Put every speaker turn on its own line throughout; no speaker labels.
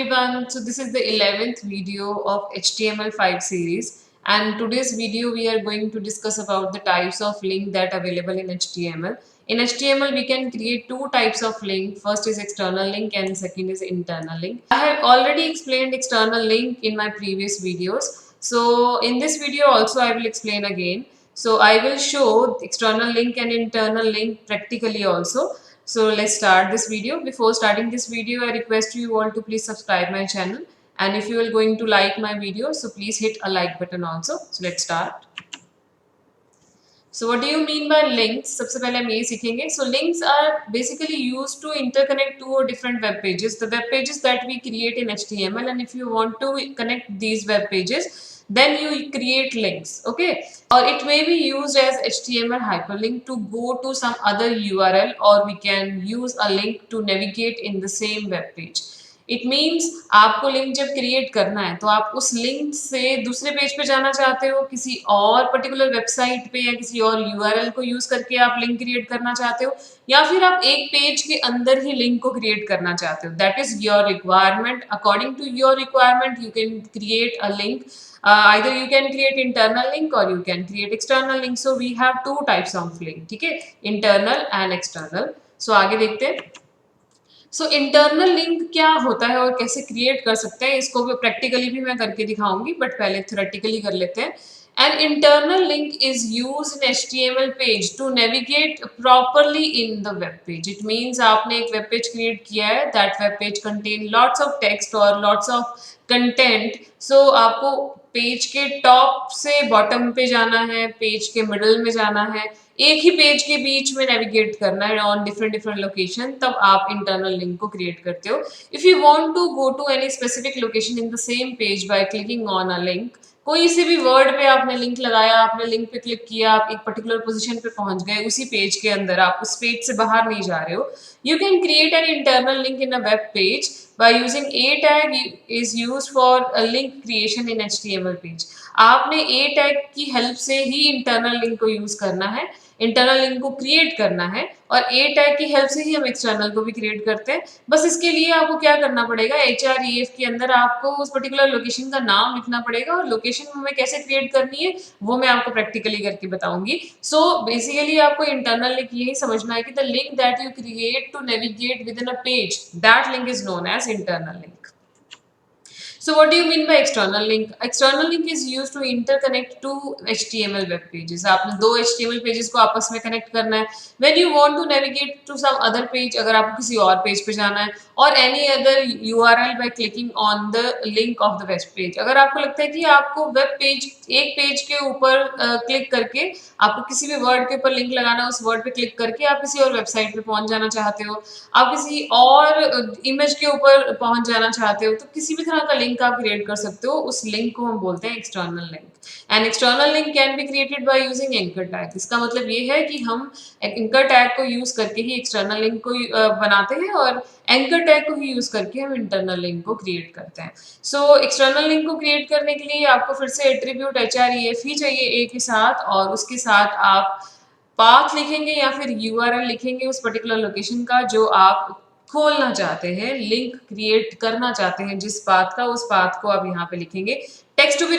everyone, so this is the 11th video of HTML5 series, and today's video we are going to discuss about the types of link that are available in HTML. In HTML we can create two types of link. First is external link and second is internal link. I have already explained external link in my previous videos, so in this video also I will explain again. So I will show external link and internal link practically also. So let's start this video. Before starting this video, I request you all to please subscribe my channel. And if you are going to like my video, so please hit a like button also. So let's start. So what do you mean by links? सबसे पहले हम ये सीखेंगे. So links are basically used to interconnect two or different web pages. The web pages that we create in HTML, and if you want to connect these web pages, then you create links. Okay, or it may be used as HTML hyperlink to go to some other URL, or we can use a link to navigate in the same web page. It means आपको link जब create करना है तो आप उस link से दूसरे page पे जाना चाहते हो, किसी और पर्टिकुलर वेबसाइट पे या किसी और यूआरएल को यूज करके आप लिंक क्रिएट करना चाहते हो, या फिर आप एक पेज के अंदर ही लिंक को क्रिएट करना चाहते हो. That is your requirement. According to your requirement you can create a link. Either you can create internal link or you can create external link. So we have two types of link. ठीक है, internal and external. So आगे देखते हैं. So internal link क्या होता है और कैसे क्रिएट कर सकते हैं, इसको भी प्रैक्टिकली भी मैं करके दिखाऊंगी, बट पहले थ्योरेटिकली कर लेते हैं. An internal link is used in HTML page to navigate properly in the web page. It means आपने एक web page create किया है, that web page contain lots of text or lots of content. So आपको page के top से bottom पे जाना है, पेज के मिडल में जाना है, एक ही पेज के बीच में नेविगेट करना है ऑन डिफरेंट डिफरेंट लोकेशन, तब आप इंटरनल लिंक को क्रिएट करते हो. If you want to go to any specific location in the same page by clicking on a link, कोई सी भी वर्ड पे आपने लिंक लगाया, आपने लिंक पे क्लिक किया, आप एक पर्टिकुलर पोजीशन पे पहुंच गए उसी पेज के अंदर, आप उस पेज से बाहर नहीं जा रहे हो, you can create an internal link in a web page by using a tag is used for a link creation in HTML page. आपने a tag की हेल्प से ही इंटरनल लिंक को यूज करना है, इंटरनल लिंक को create करना है, और a टैग की हेल्प से ही हम एक्सटर्नल को भी क्रिएट करते हैं. बस इसके लिए आपको क्या करना पड़ेगा, href के अंदर आपको उस पर्टिकुलर लोकेशन का नाम लिखना पड़ेगा, और लोकेशन हमें कैसे क्रिएट करनी है वो मैं आपको प्रैक्टिकली करके बताऊंगी. सो बेसिकली आपको इंटरनल लिंक यही समझना है कि the link that you create to navigate within a page, that link is known as internal link. So what do you mean by external link? External link is used to interconnect two HTML web pages. आपने दो HTML pages को आपस में connect करना है. When you want to navigate to some other page, अगर आपको किसी और पेज पे जाना है, और any other URL by clicking on the link of the web page. अगर आपको लगता है कि आपको वेब पेज, एक पेज के ऊपर क्लिक करके आपको किसी भी वर्ड के ऊपर लिंक लगाना है, उस वर्ड पे क्लिक करके आप किसी और वेबसाइट पे पहुंच जाना चाहते हो, आप किसी और इमेज के ऊपर पहुंच जाना चाहते हो, तो किसी भी तरह का लिंक आप क्रिएट कर सकते हो. उस लिंक को हम बोलते हैं external link. And external link can be created by using anchor tag. इसका मतलब ये है कि हम एंकर टैग को यूज करके ही एक्सटर्नल लिंक को बनाते हैं, और एंकर टैग को ही यूज करके हम इंटरनल लिंक को क्रिएट करते हैं. सो एक्सटर्नल लिंक को क्रिएट करने के लिए आपको फिर से एट्रीब्यूट href ही चाहिए ए के साथ, और उसके साथ आप पाथ लिखेंगे या फिर यूआरएल लिखेंगे उस पर्टिकुलर लोकेशन का जो आप खोलना चाहते हैं, लिंक क्रिएट करना चाहते हैं जिस पाथ का, उस पाथ को आप यहाँ पे लिखेंगे. Text to be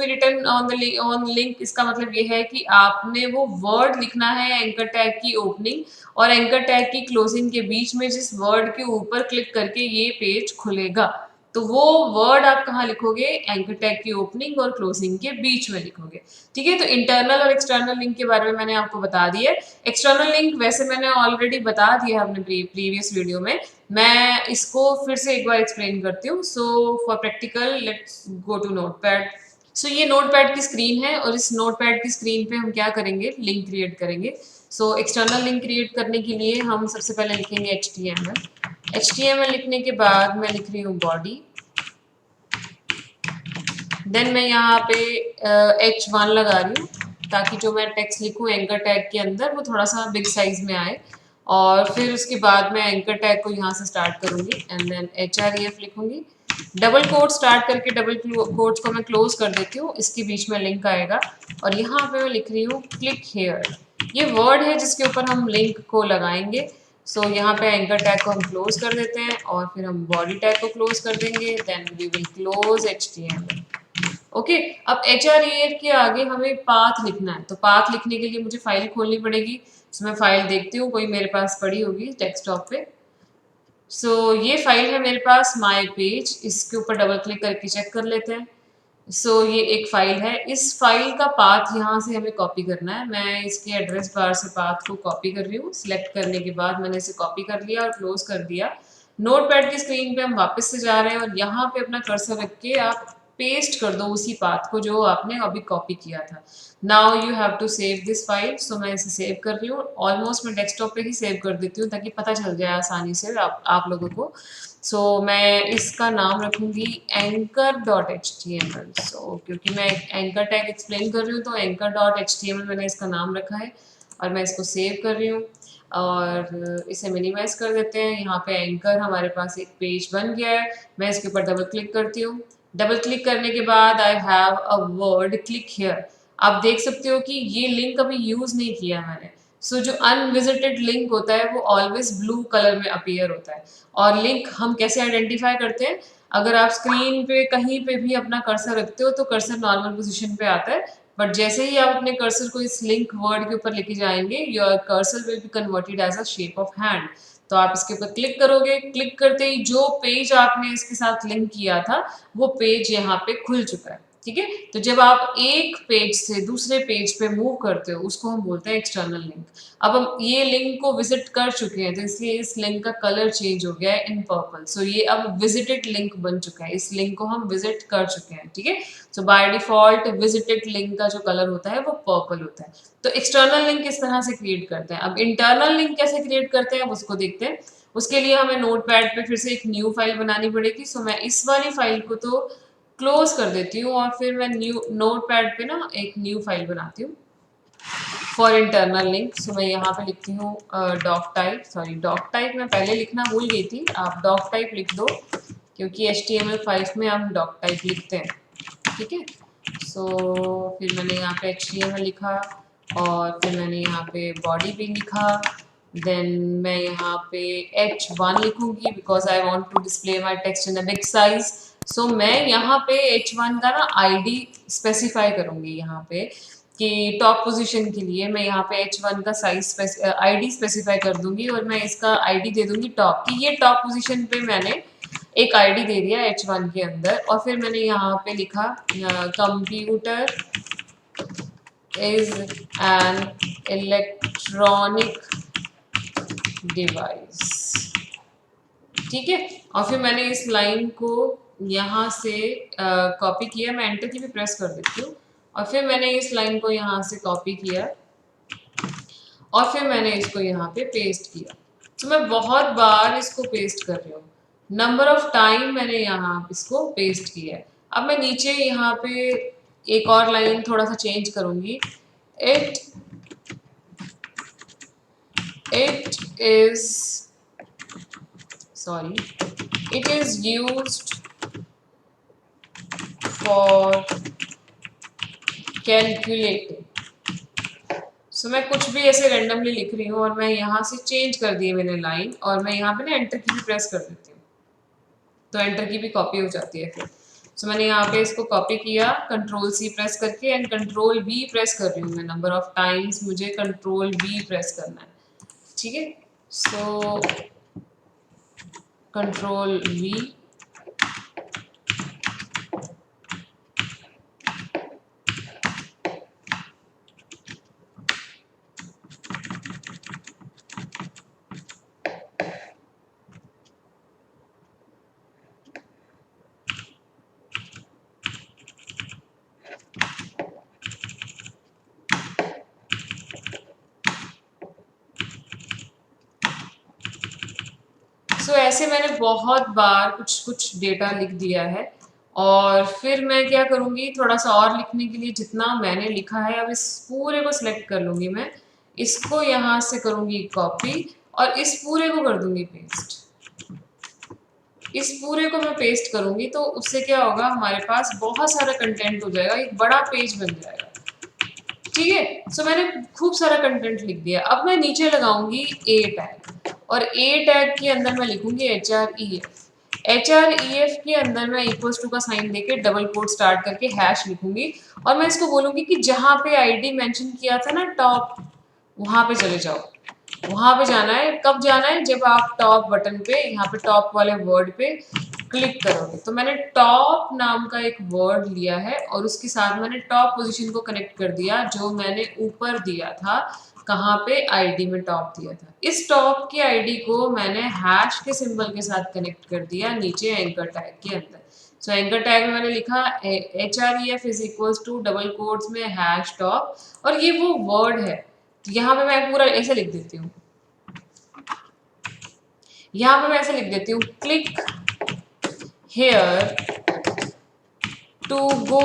written on link, इसका मतलब ये है कि आपने वो वर्ड लिखना है एंकर टैग की ओपनिंग और एंकर टैग की क्लोजिंग के बीच में, जिस वर्ड के ऊपर क्लिक करके ये पेज खुलेगा, तो वो वर्ड आप कहाँ लिखोगे, एंकर टैग की ओपनिंग और क्लोजिंग के बीच में लिखोगे. ठीक है, तो इंटरनल और एक्सटर्नल लिंक के बारे में मैंने आपको बता दिया. एक्सटर्नल लिंक वैसे मैंने ऑलरेडी बता दिया अपने प्रीवियस वीडियो में, मैं इसको फिर से एक बार एक्सप्लेन करती हूँ. So for practical let's go to Notepad. So ये नोटपैड की स्क्रीन है, और इस नोटपैड की स्क्रीन पे हम क्या करेंगे, लिंक क्रिएट करेंगे. सो एक्सटर्नल लिंक क्रिएट करने के लिए हम सबसे पहले लिखेंगे HTML लिखने के बाद मैं लिख रही हूँ बॉडी, देन मैं यहाँ पे H1 लगा रही हूँ ताकि जो मैं टेक्स्ट लिखूँ एंकर टैग के अंदर वो थोड़ा सा बिग साइज में आए, और फिर उसके बाद मैं एंकर टैग को यहाँ से स्टार्ट करूँगी एंड देन href लिखूँगी. डबल कोट स्टार्ट करके डबल कोट्स को मैं क्लोज कर देती हूँ, इसके बीच में लिंक आएगा, और यहाँ पे मैं लिख रही हूँ क्लिक हेयर. ये वर्ड है जिसके ऊपर हम लिंक को लगाएंगे. सो यहाँ पे एंकर टैग को हम क्लोज कर देते हैं और फिर हम बॉडी टैग को क्लोज कर देंगे, then we will close HTML। Okay, अब HREF के आगे हमें पाथ लिखना है, तो पाथ लिखने के लिए मुझे फाइल खोलनी पड़ेगी। सो मैं फाइल देखती हूँ, कोई मेरे पास पड़ी होगी डेस्कटॉप पे। सो ये फाइल है मेरे पास माई पेज, इसके ऊपर डबल क्लिक करके चेक कर लेते हैं। ये एक फाइल है, इस फाइल का पाथ यहाँ से हमें कॉपी करना है। मैं इसके एड्रेस बार से पाथ को कॉपी कर रही हूँ। सिलेक्ट करने के बाद मैंने इसे कॉपी कर लिया और क्लोज कर दिया। नोटपैड की स्क्रीन पे हम वापस से जा रहे हैं और यहाँ पे अपना कर्सर रख के आप पेस्ट कर दो उसी पाथ को जो आपने अभी कॉपी किया था। Now you have to save this file. So मैं इसे सेव कर रही हूँ। ऑलमोस्ट मैं डेस्कटॉप पे ही सेव कर देती हूँ ताकि पता चल जाए आसानी से आप लोगों को। मैं इसका नाम रखूंगी anchor.html। क्योंकि मैं एंकर टैग एक्सप्लेन कर रही हूँ तो anchor.html मैंने इसका नाम रखा है और मैं इसको सेव कर रही हूँ और इसे मिनिमाइज कर देते हैं। यहाँ पे एंकर हमारे पास एक पेज बन गया है। मैं इसके ऊपर डबल क्लिक करती हूँ। डबल क्लिक करने के बाद I have a word click here. आप देख सकते हो कि ये लिंक अभी यूज नहीं किया मैंने। जो अनविजिटेड लिंक होता है वो ऑलवेज ब्लू कलर में अपीयर होता है। और लिंक हम कैसे आइडेंटिफाई करते हैं, अगर आप स्क्रीन पे कहीं पे भी अपना कर्सर रखते हो तो कर्सर नॉर्मल पोजीशन पे आता है, बट जैसे ही आप अपने कर्सर को इस लिंक वर्ड के ऊपर लेके जाएंगे your cursor will be converted as a shape of hand. तो आप इसके ऊपर क्लिक करोगे, क्लिक करते ही जो पेज आपने इसके साथ लिंक किया था वो पेज यहाँ पे खुल चुका है। ठीक है, तो जब आप एक पेज से दूसरे पेज पे मूव करते हो उसको हम बोलते हैं एक्सटर्नल लिंक। अब हम ये लिंक को विजिट कर चुके हैं तो इसलिए इस लिंक का कलर चेंज हो गया है इन पर्पल। ये अब विजिटेड लिंक बन चुका है, इस लिंक को हम विजिट कर चुके हैं। ठीक है, बाय डिफॉल्ट विजिटेड लिंक का जो कलर होता है वो पर्पल होता है। तो एक्सटर्नल लिंक किस तरह से क्रिएट करते हैं, अब इंटरनल लिंक कैसे क्रिएट करते हैं उसको देखते हैं। उसके लिए हमें नोटपैड पे फिर से एक न्यू फाइल बनानी पड़ेगी। मैं इस वाली फाइल को तो क्लोज कर देती हूँ और फिर मैं न्यू नोटपैड पे ना एक न्यू फाइल बनाती हूँ फॉर इंटरनल लिंक। मैं यहाँ पे लिखती हूँ डॉक टाइप मैं पहले लिखना भूल गई थी, आप डॉक टाइप लिख दो क्योंकि HTML5 में हम डॉक टाइप लिखते हैं। ठीक है, फिर मैंने यहाँ पे HTML लिखा और फिर मैंने यहाँ पे बॉडी भी लिखा। देन मैं यहाँ पे H1 लिखूंगी because I want to display my text in a big size. मैं यहाँ पे H1 का ना ID स्पेसिफाई करूंगी यहाँ पे कि टॉप पोजीशन के लिए मैं यहाँ पे H1 का साइज ID स्पेसिफाई कर दूंगी और मैं इसका ID दे दूंगी टॉप की। ये टॉप पोजीशन पे मैंने एक ID दे दिया H1 के अंदर और फिर मैंने यहाँ पे लिखा computer is an electronic device. ठीक है, और फिर मैंने इस लाइन को यहाँ से कॉपी किया। मैं एंटर की भी प्रेस कर देती हूँ और फिर मैंने इस लाइन को यहाँ से कॉपी किया और फिर मैंने इसको यहाँ पे पेस्ट किया। मैं बहुत बार इसको पेस्ट कर रही हूँ, नंबर ऑफ टाइम मैंने यहाँ इसको पेस्ट किया है। अब मैं नीचे यहाँ पे एक और लाइन थोड़ा सा चेंज करूंगी। It is used for calculating. मैं कुछ भी ऐसे रैंडमली लिख रही हूँ और मैं यहाँ से चेंज कर दी है मैंने लाइन और मैं यहाँ पे ना एंटर की भी प्रेस कर देती हूँ तो एंटर की भी कॉपी हो जाती है फिर। मैंने यहाँ पे इसको कॉपी किया Ctrl+C प्रेस करके एंड Ctrl+V प्रेस कर रही हूँ मैं। नंबर ऑफ टाइम्स मुझे Ctrl+V प्रेस करना है। ठीक है, Ctrl+V ऐसे मैंने बहुत बार कुछ डेटा लिख दिया है और फिर मैं क्या करूँगी, थोड़ा सा और लिखने के लिए जितना मैंने लिखा है अब इस पूरे को सिलेक्ट कर लूँगी मैं, इसको यहाँ से करूँगी कॉपी और इस पूरे को कर दूँगी पेस्ट। इस पूरे को मैं पेस्ट करूँगी तो उससे क्या होगा, हमारे पास बहुत सारा कंटेंट हो जाएगा, एक बड़ा पेज बन जाएगा। ठीक है। सो मैंने खूब सारा कंटेंट लिख दिया। अब मैं नीचे लगाऊंगी ए टैग, और ए टैग के अंदर मैं लिखूंगी HREF के अंदर मैं इक्वल्स टू का साइन देके डबल कोट स्टार्ट करके हैश लिखूंगी, और मैं इसको बोलूंगी कि जहां पे आईडी मेंशन किया था ना टॉप, वहां पे चले जाओ। वहां पे जाना है, कब जाना है, जब आप टॉप बटन पे, यहाँ पे टॉप वाले वर्ड पे क्लिक करोगे। तो मैंने टॉप नाम का एक वर्ड लिया है और उसके साथ मैंने टॉप पोजीशन को कनेक्ट कर दिया, जो मैंने ऊपर दिया था, कहाँ पे, आईडी में टॉप दिया था। इस टॉप की आईडी को मैंने हैश के सिंबल के साथ कनेक्ट कर दिया नीचे एंकर टैग के अंदर। सो एंकर टैग में मैंने लिखा HREF is equals to double quotes में हैश टॉप, और ये वो वर्ड है। तो यहाँ पे मैं पूरा ऐसे लिख देती हूँ, यहाँ पे मैं ऐसे लिख देती हूँ, click here to go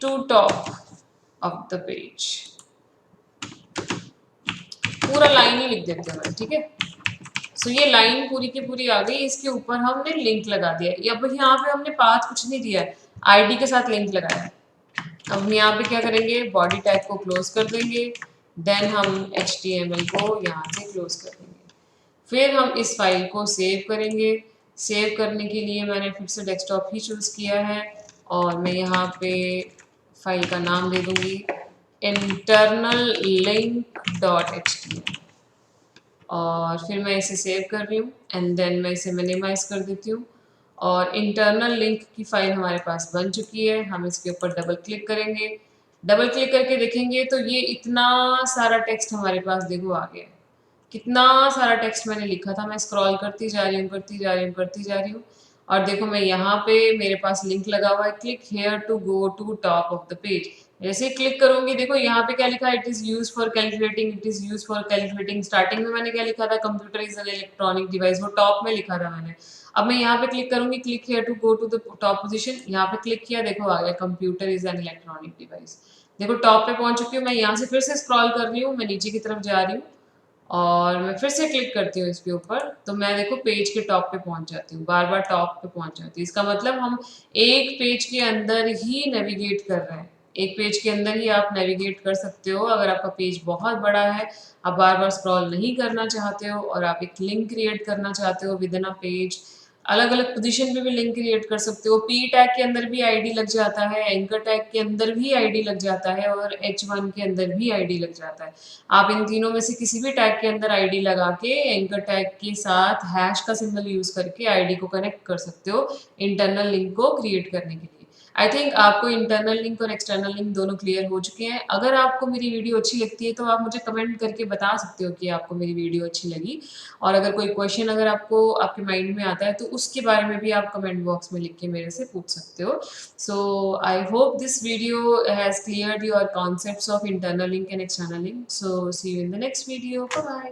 to top of the page. पूरा लाइन ही लिख देते हैं, ठीक है। सो ये लाइन पूरी की पूरी आ गई। इसके ऊपर हमने लिंक लगा दिया। अब यहाँ पे हमने पाथ कुछ नहीं दिया है, आईडी के साथ लिंक लगाया है। अब हम यहाँ पे क्या करेंगे, बॉडी टैग को क्लोज कर देंगे, देन हम HTML को यहाँ से क्लोज कर देंगे। फिर हम इस फाइल को सेव करेंगे। सेव करने के लिए मैंने फिर से डेस्कटॉप ही चूज़ किया है, और मैं यहाँ पे फाइल का नाम दे दूँगी internal link.html, और फिर मैं इसे सेव कर रही हूँ एंड देन मैं इसे मिनिमाइज कर देती हूँ। और इंटरनल लिंक की फाइल हमारे पास बन चुकी है। हम इसके ऊपर डबल क्लिक करेंगे। डबल क्लिक करके देखेंगे तो ये इतना सारा टेक्स्ट हमारे पास देखो आ गया है। कितना सारा टेक्स्ट मैंने लिखा था, मैं स्क्रॉल करती जा रही हूँ, करती जा रही हूँ, करती जा रही हूँ, और देखो मैं यहाँ पे मेरे पास लिंक लगा हुआ है, click here to go to top of the page. जैसे ही क्लिक करूंगी, देखो यहाँ पे क्या लिखा है, it is use for calculating, it is use for calculating. Starting में मैंने क्या लिखा था, computer is an electronic device, वो टॉप में लिखा था मैंने। अब मैं यहाँ पे क्लिक करूंगी, click here to go to the top position, यहाँ पे क्लिक किया, देखो आ गया computer is an electronic device. देखो टॉप पे पहुंच चुकी हूँ। मैं यहाँ से फिर से स्क्रॉल कर रही हूँ, मैं नीचे की तरफ जा रही हूँ, और मैं फिर से क्लिक करती हूँ इसके ऊपर, तो मैं देखो पेज के टॉप पे पहुंच जाती हूँ, बार बार टॉप पे पहुंच जाती हूँ। इसका मतलब हम एक पेज के अंदर ही नेविगेट कर रहे हैं। एक पेज के अंदर ही आप नेविगेट कर सकते हो। अगर आपका पेज बहुत बड़ा है, आप बार बार स्क्रॉल नहीं करना चाहते हो, और आप एक लिंक क्रिएट करना चाहते हो विद इन अ पेज, अलग अलग पोजीशन पे भी लिंक क्रिएट कर सकते हो। पी टैग के अंदर भी आईडी लग जाता है, एंकर टैग के अंदर भी आईडी लग जाता है, और H1 के अंदर भी आईडी लग जाता है। आप इन तीनों में से किसी भी टैग के अंदर आईडी लगा के एंकर टैग के साथ हैश का सिंबल यूज करके आईडी को कनेक्ट कर सकते हो इंटरनल लिंक को क्रिएट करने के लिए। आई थिंक आपको इंटरनल लिंक और एक्सटर्नल लिंक दोनों क्लियर हो चुके हैं। अगर आपको मेरी वीडियो अच्छी लगती है तो आप मुझे कमेंट करके बता सकते हो कि आपको मेरी वीडियो अच्छी लगी, और अगर कोई क्वेश्चन अगर आपको आपके माइंड में आता है तो उसके बारे में भी आप कमेंट बॉक्स में लिख के मेरे से पूछ सकते हो। So I hope this video has cleared your concepts of internal link and external link. So see you in the next video. Bye bye.